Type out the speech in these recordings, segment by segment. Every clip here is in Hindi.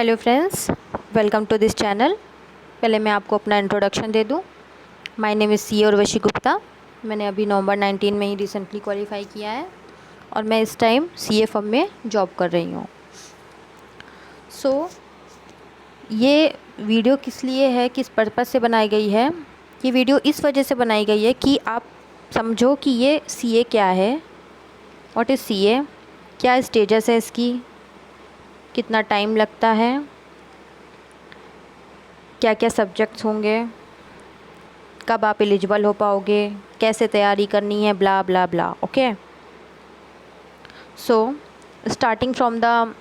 Hello friends, welcome to this channel. पहले मैं आपको अपना इंट्रोडक्शन दे दूं। My name is C Urvashi Gupta. मैंने अभी नवंबर 19 में ही रिसेंटली क्वालिफाई किया है और मैं इस टाइम सीए फर्म में जॉब कर रही हूँ। ये वीडियो किस लिए है, किस पर्पज़ से बनाई गई है? ये वीडियो इस वजह से बनाई गई है कि आप समझो कि ये सीए क्या है, व्हाट इज़ सीए, क्या स्टेटस है इसकी, कितना टाइम लगता है, क्या क्या सब्जेक्ट्स होंगे, कब आप एलिजिबल हो पाओगे, कैसे तैयारी करनी है, blah blah blah. Okay, so starting from the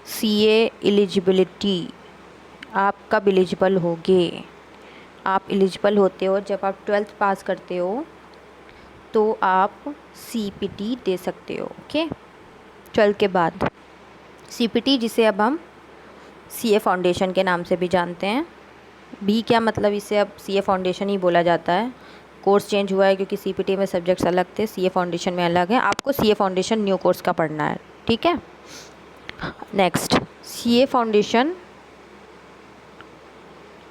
CA eligibility. आप कब एलिजिबल होगे? आप एलिजिबल होते हो जब आप 12th पास करते हो, तो आप सीपीटी दे सकते हो। ओके, 12th के बाद सीपीटी, जिसे अब हम सीए फाउंडेशन के नाम से भी जानते हैं। भी क्या मतलब, इसे अब सीए फाउंडेशन ही बोला जाता है। कोर्स चेंज हुआ है क्योंकि सीपीटी में सब्जेक्ट्स अलग थे, सीए फाउंडेशन में अलग है। आपको सीए फाउंडेशन न्यू कोर्स का पढ़ना है, ठीक है। नेक्स्ट, सीए फाउंडेशन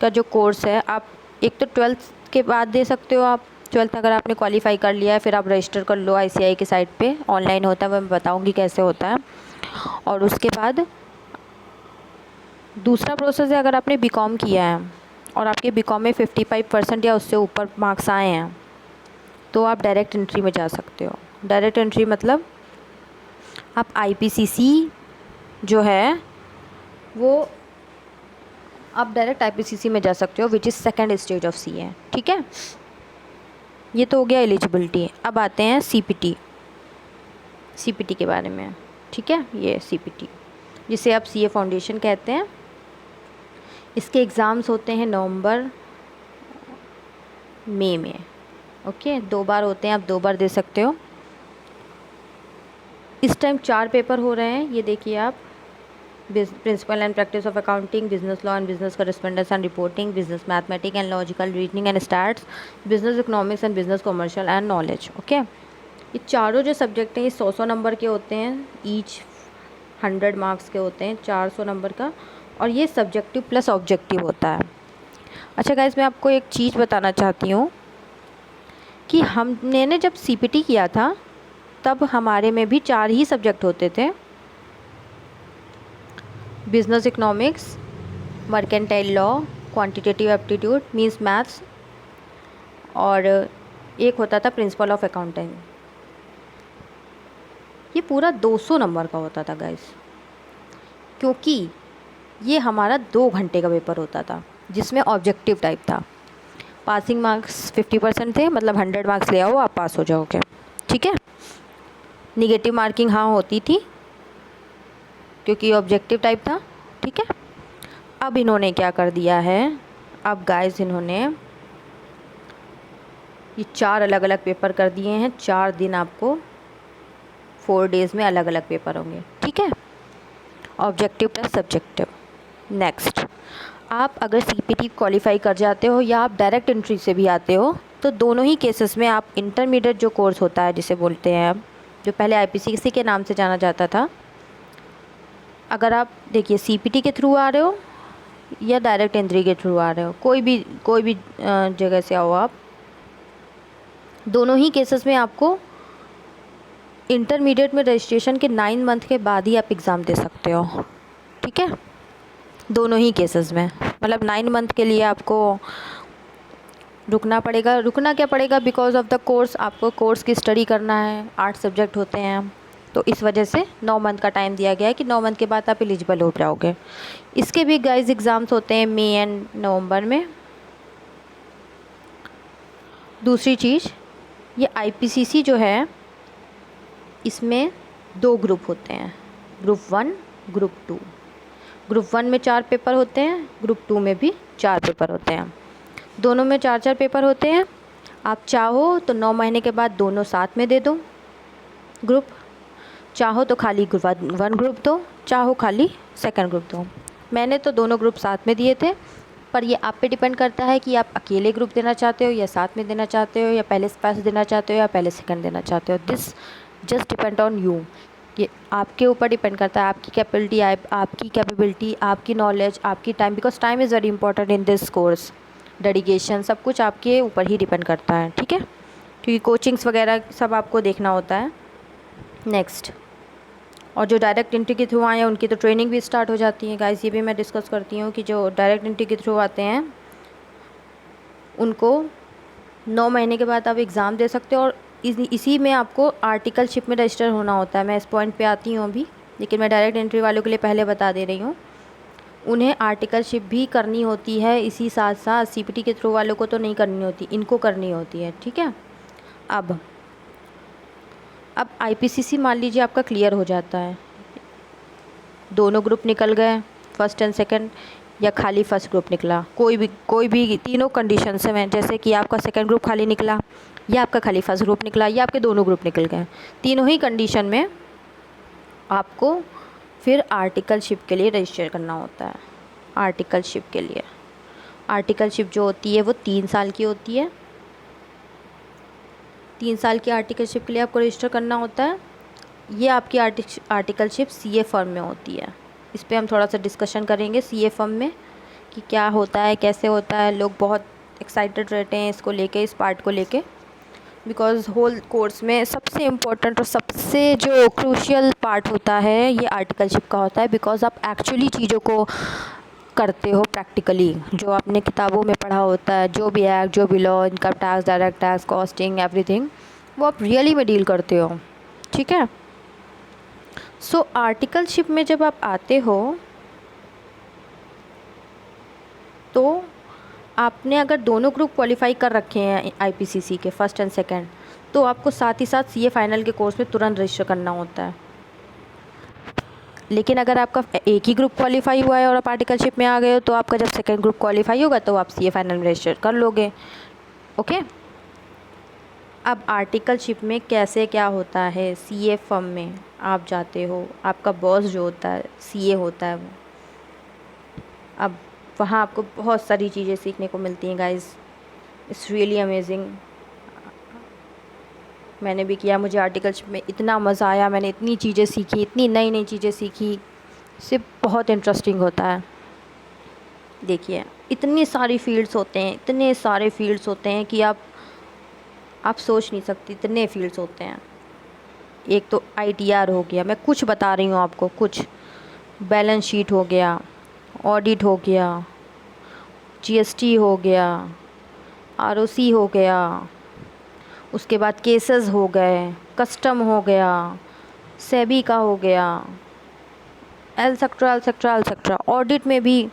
का जो कोर्स है, आप एक तो 12th के बाद दे सकते हो। आप 12th अगर आपने क्वालिफाई कर लिया है, फिर आप रजिस्टर कर लो आईसीआई की साइट पे। ऑनलाइन होता है, मैं बताऊँगी कैसे होता है। और उसके बाद दूसरा प्रोसेस है, अगर आपने बीकॉम किया है और आपके बीकॉम में 55% या उससे ऊपर मार्क्स आए हैं, तो आप डायरेक्ट एंट्री में जा सकते हो। डायरेक्ट एंट्री मतलब आप आईपीसीसी जो है वो आप डायरेक्ट आईपीसीसी में जा सकते हो, which is second stage of CA, ठीक है। ये तो हो गया एलिजिबिलिटी। अब आते हैं सीपीटी के बारे में, ठीक है। ये सीपीटी, जिसे आप सीए फाउंडेशन कहते हैं। इसके एग्ज़ाम्स होते हैं नवंबर मई में। ओके, 2 बार होते हैं, आप 2 बार दे सकते हो। इस टाइम 4 पेपर हो रहे हैं, ये देखिए आप। Principle and practice of accounting, business law and business correspondence and reporting, business mathematics and logical reasoning and stats, business economics and business commercial and knowledge. Okay, ये चारों जो सब्जेक्ट हैं ये 100 नंबर के होते हैं, ईच 100 मार्क्स के होते हैं, 400 नंबर का। और ये सब्जेक्टिव प्लस ऑब्जेक्टिव होता है। अच्छा गाइस, मैं आपको एक चीज़ बताना चाहती हूँ कि हमने जब सीपीटी किया था तब हमारे में भी 4 ही सब्जेक्ट होते थे। Business economics, mercantile law, quantitative aptitude means maths, और एक होता था प्रिंसिपल ऑफ अकाउंटिंग। ये पूरा 200 नंबर का होता था गाइस, क्योंकि ये हमारा 2 घंटे का पेपर होता था जिसमें ऑब्जेक्टिव टाइप था। पासिंग मार्क्स 50% थे, मतलब 100 मार्क्स ले आओ आप पास हो जाओगे, ठीक है। निगेटिव मार्किंग हाँ होती थी क्योंकि ऑब्जेक्टिव टाइप था, ठीक है। अब इन्होंने क्या कर दिया है, अब गाइस इन्होंने ये 4 अलग अलग पेपर कर दिए हैं। 4 दिन आपको 4 डेज़ में अलग अलग पेपर होंगे, ठीक है। Objective plus subjective. नेक्स्ट, आप अगर सीपीटी क्वालिफाई कर जाते हो या आप डायरेक्ट एंट्री से भी आते हो, तो दोनों ही केसेस में आप इंटरमीडिएट जो कोर्स होता है, जिसे बोलते हैं अब, जो पहले आईपीसीसी के नाम से जाना जाता था, अगर आप देखिए सीपीटी के थ्रू आ रहे हो या डायरेक्ट एंट्री के थ्रू आ रहे हो, कोई भी जगह से आओ आप, दोनों ही केसेस में आपको इंटरमीडिएट में रजिस्ट्रेशन के 9 मंथ के बाद ही आप एग्ज़ाम दे सकते हो, ठीक है। दोनों ही केसेस में, मतलब 9 मंथ के लिए आपको रुकना पड़ेगा। रुकना क्या पड़ेगा, बिकॉज ऑफ द कोर्स। आपको कोर्स की स्टडी करना है, 8 सब्जेक्ट होते हैं, तो इस वजह से 9 मंथ का टाइम दिया गया है कि 9 मंथ के बाद आप एलिजिबल हो जाओगे। इसके भी गाइस एग्ज़ाम्स होते हैं मई एंड नवंबर में। दूसरी चीज़, ये आईपीसीसी जो है, इसमें 2 ग्रुप होते हैं, ग्रुप 1, ग्रुप 2। ग्रुप 1 में 4 पेपर होते हैं, ग्रुप 2 में भी 4 पेपर होते हैं। दोनों में 4-4 पेपर होते हैं। आप चाहो तो 9 महीने के बाद दोनों साथ में दे दो ग्रुप, चाहो तो खाली ग्रुप 1 ग्रुप दो, चाहो खाली सेकंड ग्रुप दो। मैंने तो दोनों ग्रुप साथ में दिए थे, पर ये आप पे डिपेंड करता है कि आप अकेले ग्रुप देना चाहते हो या साथ में देना चाहते हो, या पहले फर्स्ट देना चाहते हो या पहले सेकंड देना चाहते हो। This just depend on you. ये आपके ऊपर डिपेंड करता है, आपकी कैपेबिलिटी, आपकी कैपेबिलिटी, आपकी नॉलेज, आपकी time, because time is very important in this course. Dedication सब कुछ आपके ऊपर ही डिपेंड करता है, ठीक है, क्योंकि कोचिंग्स वगैरह सब आपको देखना होता है। नेक्स्ट, और जो डायरेक्ट एंट्री के थ्रू आए हैं उनकी तो ट्रेनिंग भी स्टार्ट हो जाती है गाइस। ये भी मैं डिस्कस करती हूँ कि जो डायरेक्ट एंट्री के थ्रू आते हैं उनको 9 महीने के बाद आप एग्ज़ाम दे सकते हो, और इसी में आपको आर्टिकलशिप में रजिस्टर होना होता है। मैं इस पॉइंट पे आती हूँ अभी, लेकिन मैं डायरेक्ट एंट्री वालों के लिए पहले बता दे रही हूँ। उन्हें आर्टिकलशिप भी करनी होती है इसी साथ साथ, सीपीटी के थ्रू वालों को तो नहीं करनी होती, इनको करनी होती है, ठीक है। अब आईपीसीसी मान लीजिए आपका क्लियर हो जाता है, दोनों ग्रुप निकल गए, फर्स्ट एंड सेकंड, या खाली फर्स्ट ग्रुप निकला, कोई भी तीनों कंडीशन से में, जैसे कि आपका सेकंड ग्रुप खाली निकला, या आपका खाली फर्स्ट ग्रुप निकला, या आपके दोनों ग्रुप निकल गए, तीनों ही कंडीशन में आपको फिर आर्टिकलशिप के लिए रजिस्टर करना होता है। आर्टिकलशिप के लिए, आर्टिकलशिप जो होती है वो 3 साल की होती है। 3 साल की आर्टिकलशिप के लिए आपको रजिस्टर करना होता है। ये आपकी आर्टिकलशिप सीए फर्म में होती है। इस पे हम थोड़ा सा डिस्कशन करेंगे सीए फर्म में कि क्या होता है, कैसे होता है। लोग बहुत एक्साइटेड रहते हैं इसको लेके, इस पार्ट को लेके, बिकॉज़ होल कोर्स में सबसे इम्पोर्टेंट और सबसे जो क्रूशियल पार्ट होता है ये आर्टिकलशिप का होता है। बिकॉज़ आप एक्चुअली चीज़ों को करते हो प्रैक्टिकली, जो आपने किताबों में पढ़ा होता है, जो भी एक्ट, जो भी law, income tax, direct tax, costing, everything, वो आप रियली में डील करते हो, ठीक है। सो आर्टिकलशिप में जब आप आते हो तो आपने अगर दोनों ग्रुप क्वालिफाई कर रखे हैं आईपीसीसी के फर्स्ट एंड सेकंड, तो आपको साथ ही साथ सीए फाइनल के कोर्स में तुरंत रजिस्टर करना होता है। लेकिन अगर आपका एक ही ग्रुप क्वालिफाई हुआ है और आप आर्टिकलशिप में आ गए हो, तो आपका जब सेकंड ग्रुप क्वालिफाई होगा तो आप सीए फाइनल में रजिस्टर कर लोगे, ओके। अब आर्टिकलशिप में कैसे क्या होता है, सीए फर्म में आप जाते हो, आपका बॉस जो होता है सीए होता है वो। अब वहाँ आपको बहुत सारी चीज़ें सीखने को मिलती हैं गाइस, इट्स रियली अमेजिंग। मैंने भी किया, मुझे आर्टिकलशिप में इतना मज़ा आया, मैंने इतनी चीज़ें सीखी, इतनी नई नई चीज़ें सीखी, सिर्फ बहुत इंटरेस्टिंग होता है। देखिए इतनी सारी फील्ड्स होते हैं, इतने सारे फील्ड्स होते हैं कि आप सोच नहीं सकती, इतने फील्ड्स होते हैं। एक तो आईटीआर हो गया, मैं कुछ बता रही हूँ आपको, कुछ बैलेंस शीट हो गया, ऑडिट हो गया, जीएसटी हो गया, आरओसी हो गया, उसके बाद केसेस हो गए, कस्टम हो गया, सेबी का हो गया, एलसेक्ट्रा। ऑडिट में भी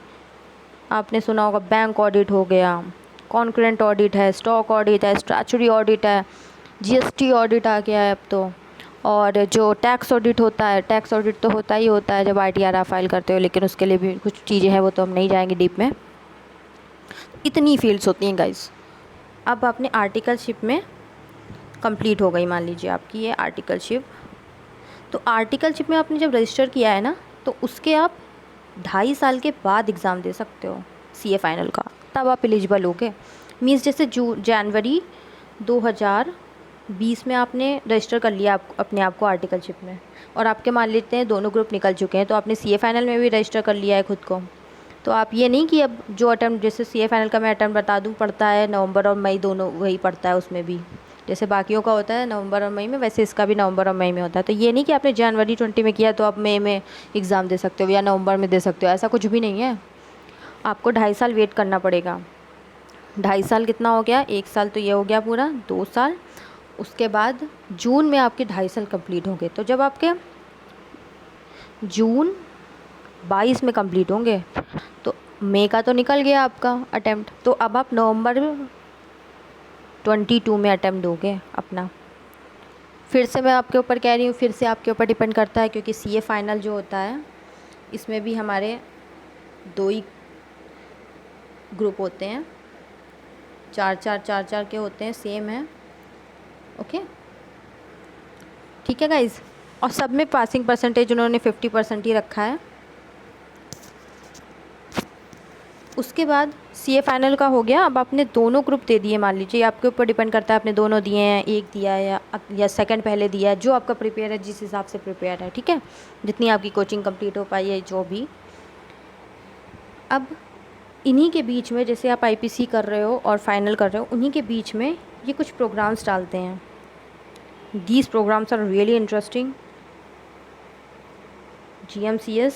आपने सुना होगा, बैंक ऑडिट हो गया, कॉन्करेंट ऑडिट है, स्टॉक ऑडिट है, स्टैचुटरी ऑडिट है, जीएसटी ऑडिट आ गया है अब तो। और जो टैक्स ऑडिट होता है, टैक्स ऑडिट तो होता ही होता है जब आईटीआर आप फाइल करते हो, लेकिन उसके लिए भी कुछ चीज़ें हैं, वो तो हम नहीं जाएंगे डीप में। इतनी फील्ड्स होती हैं गाइस। अब आपने आर्टिकलशिप में कंप्लीट हो गई, मान लीजिए आपकी ये आर्टिकलशिप, तो आर्टिकलशिप में आपने जब रजिस्टर किया है ना, तो उसके आप 2.5 साल के बाद एग्ज़ाम दे सकते हो सीए फाइनल का, तब आप एलिजिबल होगे। मीन्स जैसे जनवरी 2020 में आपने रजिस्टर कर लिया अपने आप को आर्टिकलशिप में, और आपके मान लेते हैं दोनों ग्रुप निकल चुके हैं, तो आपने सीए फाइनल में भी रजिस्टर कर लिया है खुद को। तो आप ये नहीं कि अब जो अटैम्प्ट, जैसे सीए फाइनल का मैं अटैम्प्ट बता दूँ, पड़ता है नवंबर और मई दोनों, वही पड़ता है उसमें भी, जैसे बाकियों का होता है नवंबर और मई में, वैसे इसका भी नवंबर और मई में होता है। तो ये नहीं कि आपने जनवरी 20 में किया तो आप मई में एग्ज़ाम दे सकते हो या नवंबर में दे सकते हो, ऐसा कुछ भी नहीं है। आपको 2.5 साल वेट करना पड़ेगा। 2.5 साल कितना हो गया, 1 साल तो ये हो गया पूरा, 2 साल। उसके बाद जून में आपके 2.5 साल कंप्लीट होंगे। तो जब आपके जून 22 में कंप्लीट होंगे, तो मई का तो निकल गया आपका अटैम्प्ट, तो अब आप नवंबर 22 में अटैम्प्ट दोगे अपना। फिर से मैं आपके ऊपर कह रही हूँ, फिर से आपके ऊपर डिपेंड करता है, क्योंकि सीए फाइनल जो होता है इसमें भी हमारे 2 ही ग्रुप होते हैं, 4 के होते हैं, सेम है, ओके, ठीक है गाइज़। और सब में पासिंग परसेंटेज उन्होंने 50% ही रखा है। उसके बाद सीए फाइनल का हो गया। अब आपने दोनों ग्रुप दे दिए, मान लीजिए आपके ऊपर डिपेंड करता है, आपने दोनों दिए हैं, एक दिया है या सेकंड पहले दिया है, जो आपका प्रिपेयर है, जिस हिसाब से प्रिपेयर है, ठीक है, जितनी आपकी कोचिंग कंप्लीट हो पाई है, जो भी। अब इन्हीं के बीच में, जैसे आप आईपीसी कर रहे हो और फाइनल कर रहे हो, उन्हीं के बीच में ये कुछ प्रोग्राम्स डालते हैं। These programs are really interesting. GMCS,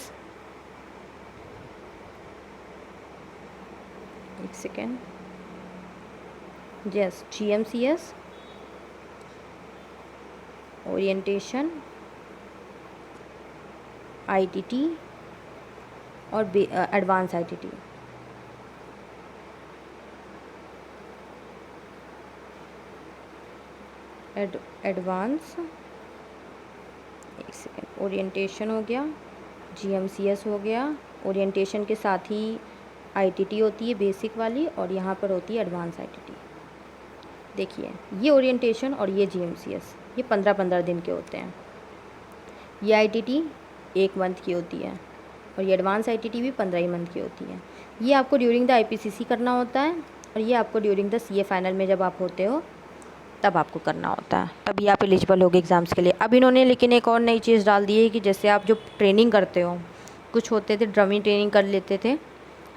एक second, yes, GMCS, orientation, ITT और एडवांस ITT। एडवांस, एक सेकेंड, ओरिएंटेशन हो गया, GMCS हो गया, ओरिएंटेशन के साथ ही ITT होती है बेसिक वाली, और यहाँ पर होती है एडवांस ITT। देखिए, ये ओरिएंटेशन और ये GMCS, ये 15-15 दिन के होते हैं। ये ITT 1 मंथ की होती है, और ये एडवांस ITT भी 15 ही मंथ की होती है। ये आपको ड्यूरिंग द IPCC करना होता है, और ये आपको ड्यूरिंग द CA फाइनल में जब आप होते हो तब आपको करना होता है, तभी आप एलिजिबल होगे एग्ज़ाम्स के लिए। अब इन्होंने लेकिन एक और नई चीज़ डाल दी है कि जैसे आप जो ट्रेनिंग करते हो, कुछ होते थे डमी ट्रेनिंग कर लेते थे।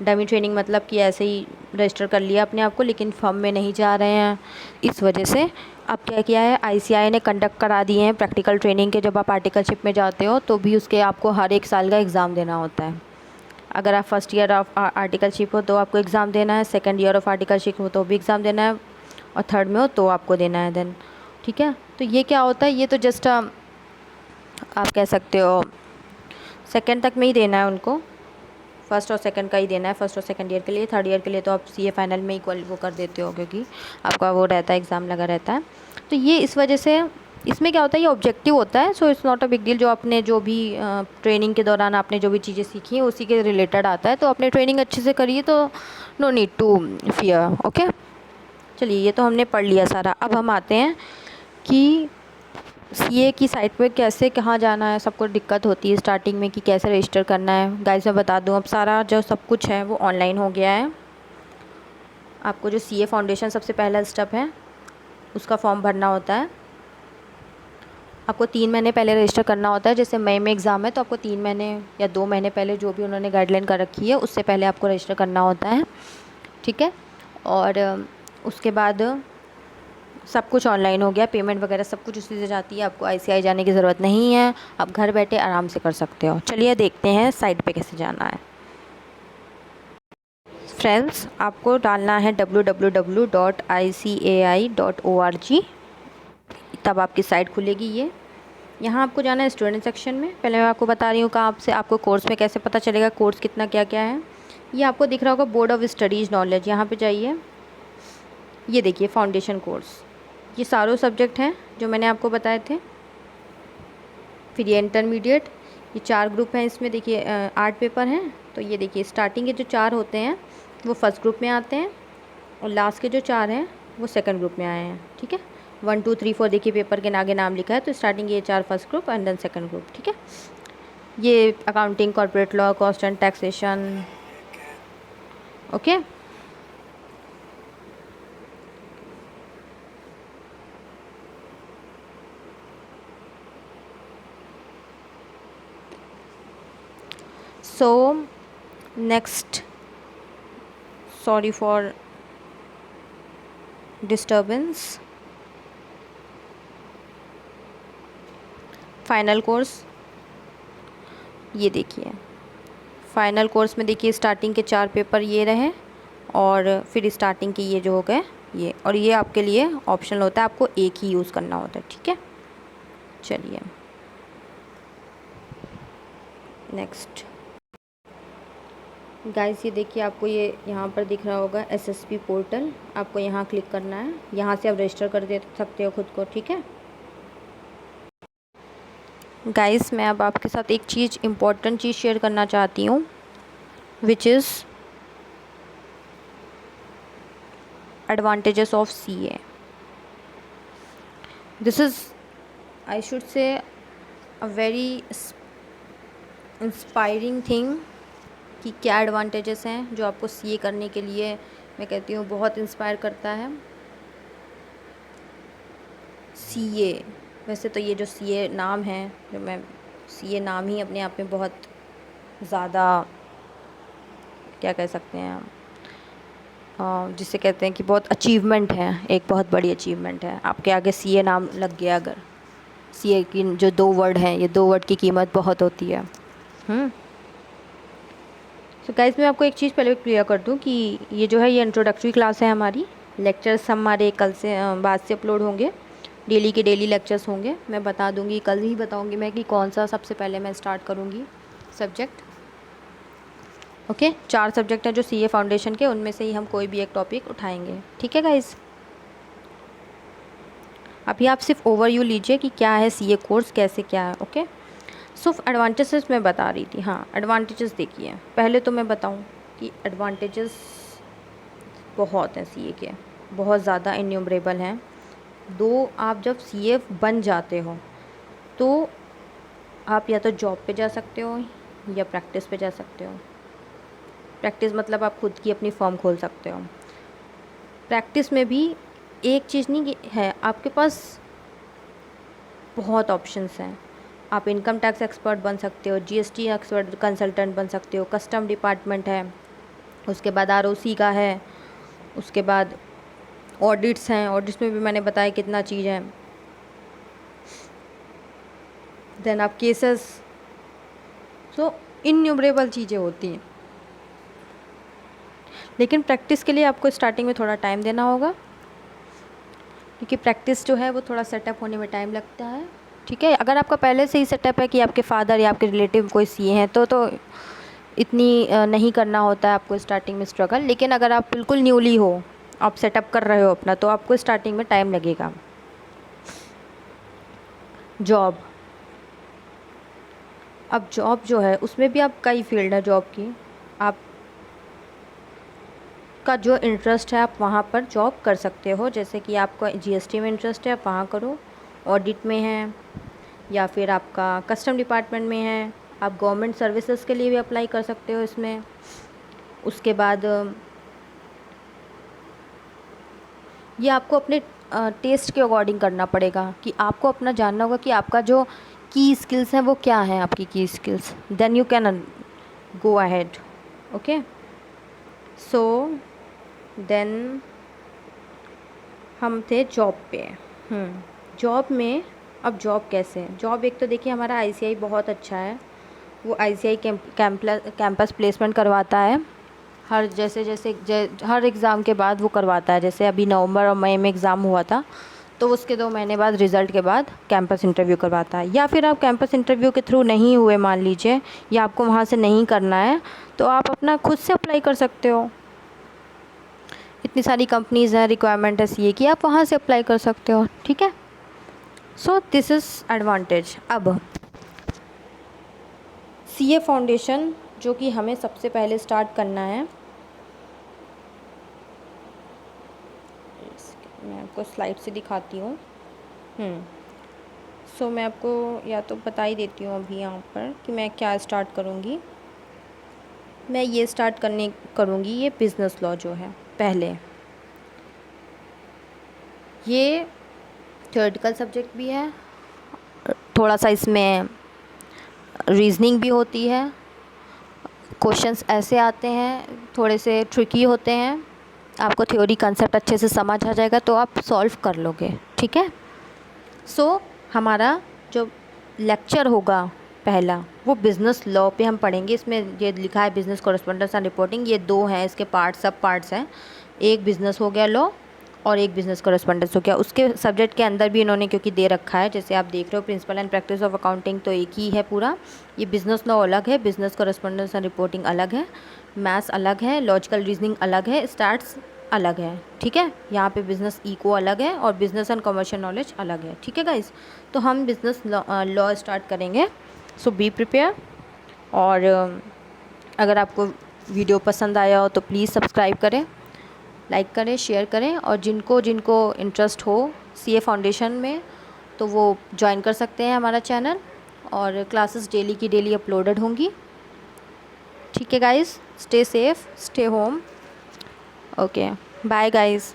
डमी ट्रेनिंग मतलब कि ऐसे ही रजिस्टर कर लिया अपने आप को, लेकिन फॉर्म में नहीं जा रहे हैं, इस वजह से अब क्या किया है, ICAI ने कंडक्ट करा दिए हैं प्रैक्टिकल ट्रेनिंग के। जब आप आर्टिकलशिप में जाते हो तो भी उसके आपको हर 1 साल का एग्ज़ाम देना होता है। अगर आप फर्स्ट ईयर ऑफ आर्टिकलशिप हो तो आपको एग्ज़ाम देना है, सेकेंड ईयर ऑफ आर्टिकलशिप हो तो भी एग्ज़ाम देना है, और थर्ड में हो तो आपको देना है देन, ठीक है। तो ये क्या होता है, ये तो जस्ट आप कह सकते हो सेकेंड तक में ही देना है उनको, फर्स्ट और सेकंड का ही देना है, फर्स्ट और सेकंड ईयर के लिए। थर्ड ईयर के लिए तो आप CA फाइनल में ही वो कर देते हो, क्योंकि आपका वो रहता है, एग्ज़ाम लगा रहता है। तो ये इस वजह से इसमें क्या होता है, ये ऑब्जेक्टिव होता है, so it's not a big deal. जो आपने जो भी ट्रेनिंग के दौरान आपने जो भी चीज़ें सीखी हैं उसी के रिलेटेड आता है, तो अपने ट्रेनिंग अच्छे से करिए, तो no need to fear. Okay, चलिए, ये तो हमने पढ़ लिया सारा। अब हम आते हैं कि CA की साइट पे कैसे कहाँ जाना है। सबको दिक्कत होती है स्टार्टिंग में कि कैसे रजिस्टर करना है। गाइस मैं बता दूं, अब सारा जो सब कुछ है वो ऑनलाइन हो गया है। आपको जो CA फाउंडेशन सबसे पहला स्टेप है, उसका फॉर्म भरना होता है। आपको 3 महीने पहले रजिस्टर करना होता है। जैसे मई में एग्ज़ाम है तो आपको 3 महीने या 2 महीने पहले, जो भी उन्होंने गाइडलाइन कर रखी है, उससे पहले आपको रजिस्टर करना होता है, ठीक है। और उसके बाद सब कुछ ऑनलाइन हो गया, पेमेंट वगैरह सब कुछ उसी से जाती है, आपको ICAI जाने की ज़रूरत नहीं है, आप घर बैठे आराम से कर सकते हो। चलिए देखते हैं साइट पे कैसे जाना है। फ्रेंड्स, आपको डालना है www.icai.org, तब आपकी साइट खुलेगी। ये यहाँ आपको जाना है स्टूडेंट सेक्शन में। पहले मैं आपको बता रही हूँ कहाँ से आपको कोर्स में कैसे पता चलेगा कोर्स कितना क्या क्या है। ये आपको दिख रहा होगा बोर्ड ऑफ स्टडीज़ नॉलेज, यहाँ पे जाइए। ये देखिए फाउंडेशन कोर्स, ये सारों सब्जेक्ट हैं जो मैंने आपको बताए थे। फिर ये इंटरमीडिएट, ये 4 ग्रुप हैं इसमें। देखिए 8 पेपर हैं, तो ये देखिए स्टार्टिंग के जो 4 होते हैं वो फर्स्ट ग्रुप में आते हैं, और लास्ट के जो 4 हैं वो सेकंड ग्रुप में आए हैं, ठीक है। 1 2 3 4 देखिए पेपर के आगे नाम लिखा है, तो स्टार्टिंग ये 4 first group and then second group, ठीक है। ये accounting, corporate law, cost and taxation, okay. So next, sorry for disturbance, final course. ये देखिए फाइनल कोर्स में देखिए स्टार्टिंग के 4 पेपर ये रहे, और फिर स्टार्टिंग के ये जो हो गए ये, और ये आपके लिए ऑप्शनल होता है, आपको एक ही यूज़ करना होता है, ठीक है। चलिए नेक्स्ट गाइस, ये देखिए आपको ये यहाँ पर दिख रहा होगा SSP पोर्टल, आपको यहाँ क्लिक करना है। यहाँ से आप रजिस्टर कर दे सकते हो खुद को, ठीक है। गाइस मैं अब आपके साथ एक चीज़, इम्पोर्टेंट चीज़ शेयर करना चाहती हूँ, which is advantages of CA। This is, I should say, a very inspiring thing कि क्या एडवांटेजेस हैं जो आपको सीए करने के लिए मैं कहती हूँ बहुत इंस्पायर करता है। सीए, वैसे तो ये जो सीए नाम है, जो मैं सीए नाम ही अपने आप में बहुत ज़्यादा क्या कह सकते हैं जिसे कहते हैं कि बहुत अचीवमेंट है, एक बहुत बड़ी अचीवमेंट है। आपके आगे सीए नाम लग गया अगर, सीए की जो 2 वर्ड हैं, ये 2 वर्ड की कीमत बहुत होती है। सो गाइस, मैं आपको एक चीज़ पहले क्लियर कर दूं कि ये जो है ये इंट्रोडक्टरी क्लास है हमारी। लेक्चर्स हमारे कल से बाद से अपलोड होंगे, डेली के डेली लेक्चर्स होंगे। मैं बता दूंगी, कल ही बताऊंगी मैं कि कौन सा सबसे पहले मैं स्टार्ट करूंगी सब्जेक्ट। ओके, 4 सब्जेक्ट हैं जो सीए फाउंडेशन के, उनमें से ही हम कोई भी एक टॉपिक उठाएंगे। ठीक है गाइस, अभी आप सिर्फ ओवरव्यू लीजिए कि क्या है सीए कोर्स, कैसे क्या है। ओके, सो एडवांटेजेस मैं बता रही थी। हाँ, एडवांटेजेस देखिए, पहले तो मैं बताऊं कि एडवांटेजेस बहुत हैं सीए के, बहुत ज़्यादा इन्यूमरेबल हैं। आप जब सीए बन जाते हो तो आप या तो जॉब पे जा सकते हो या प्रैक्टिस पे जा सकते हो। प्रैक्टिस मतलब आप खुद की अपनी फर्म खोल सकते हो। प्रैक्टिस में भी एक चीज़ नहीं है, आपके पास बहुत ऑप्शंस हैं। आप इनकम टैक्स एक्सपर्ट बन सकते हो, जीएसटी एक्सपर्ट कंसल्टेंट बन सकते हो, कस्टम डिपार्टमेंट है, उसके बाद आरओसी का है, उसके बाद ऑडिट्स हैं, ऑडिट्स में भी मैंने बताया कितना चीज़ है। देन आप केसेस, सो इन्यूमरेबल चीज़ें होती हैं। लेकिन प्रैक्टिस के लिए आपको स्टार्टिंग में थोड़ा टाइम देना होगा, क्योंकि प्रैक्टिस जो है वो थोड़ा सेटअप होने में टाइम लगता है। ठीक है, अगर आपका पहले से ही सेटअप है कि आपके फादर या आपके रिलेटिव कोई सीए हैं तो इतनी नहीं करना होता है आपको स्टार्टिंग में स्ट्रगल। लेकिन अगर आप बिल्कुल न्यूली हो, आप सेटअप कर रहे हो अपना, तो आपको स्टार्टिंग में टाइम लगेगा। जॉब, अब जॉब जो है उसमें भी आप कई फील्ड है जॉब की। आप का जो इंटरेस्ट है आप वहाँ पर जॉब कर सकते हो। जैसे कि आपका जीएसटी में इंटरेस्ट है, आप वहाँ करो, ऑडिट में है, या फिर आपका कस्टम डिपार्टमेंट में है, आप गवर्नमेंट सर्विसेज के लिए भी अप्लाई कर सकते हो इसमें। उसके बाद ये आपको अपने टेस्ट के अकॉर्डिंग करना पड़ेगा कि आपको अपना जानना होगा कि आपका जो की स्किल्स हैं वो क्या हैं, आपकी की skills, then you can go ahead. Okay, so then हम थे जॉब पे। जॉब में, अब जॉब कैसे है? जॉब एक तो देखिए हमारा आईसीआई बहुत अच्छा है, वो आईसीआई कैंपस प्लेसमेंट करवाता है। हर हर एग्ज़ाम के बाद वो करवाता है। जैसे अभी नवंबर और मई में एग्ज़ाम हुआ था, तो उसके 2 महीने बाद रिज़ल्ट के बाद कैंपस इंटरव्यू करवाता है। या फिर आप कैंपस इंटरव्यू के थ्रू नहीं हुए मान लीजिए, या आपको वहाँ से नहीं करना है, तो आप अपना खुद से अप्लाई कर सकते हो। इतनी सारी कंपनीज़ हैं, रिक्वायरमेंट है सीए की, आप वहाँ से अप्लाई कर सकते हो। ठीक है, सो दिस इज़ एडवांटेज। अब सीए फाउंडेशन जो कि हमें सबसे पहले स्टार्ट करना है, मैं आपको स्लाइड से दिखाती हूँ। सो मैं आपको या तो बता ही देती हूँ अभी यहाँ पर कि मैं क्या स्टार्ट करूँगी। मैं ये स्टार्ट करूँगी ये बिज़नेस लॉ जो है। पहले ये थ्योरेटिकल सब्जेक्ट भी है, थोड़ा सा इसमें रीजनिंग भी होती है, क्वेश्चंस ऐसे आते हैं, थोड़े से ट्रिकी होते हैं। आपको थ्योरी कंसेप्ट अच्छे से समझ आ जाएगा तो आप सॉल्व कर लोगे। ठीक है, सो हमारा जो लेक्चर होगा पहला, वो बिज़नेस लॉ पे हम पढ़ेंगे। इसमें ये लिखा है बिज़नेस कॉरेस्पोंडेंस एंड रिपोर्टिंग, ये 2 हैं इसके पार्ट, सब पार्ट्स हैं। एक बिज़नेस हो गया लॉ और एक बिज़नेस कॉरेस्पोंडेंस हो गया। उसके सब्जेक्ट के अंदर भी इन्होंने क्योंकि दे रखा है, जैसे आप देख रहे हो principle and practice of accounting, तो एक ही है पूरा। ये बिज़नेस लॉ अलग है, बिज़नेस कॉरेस्पोंडेंस एंड रिपोर्टिंग अलग है, मैथ्स अलग है, लॉजिकल रीजनिंग अलग है, स्टैट्स अलग है। ठीक है, यहाँ पे बिज़नेस इको अलग है और बिज़नेस एंड कमर्शियल नॉलेज अलग है। ठीक है गाइस, तो हम बिज़नेस लॉ स्टार्ट करेंगे। सो बी प्रिपेयर। और अगर आपको वीडियो पसंद आया हो तो प्लीज़ सब्सक्राइब करें, लाइक करें, शेयर करें, और जिनको जिनको इंटरेस्ट हो सीए फाउंडेशन में तो वो ज्वाइन कर सकते हैं हमारा चैनल। और क्लासेस डेली की डेली अपलोडेड होंगी। ठीक है guys, stay safe, stay home. Okay, bye guys.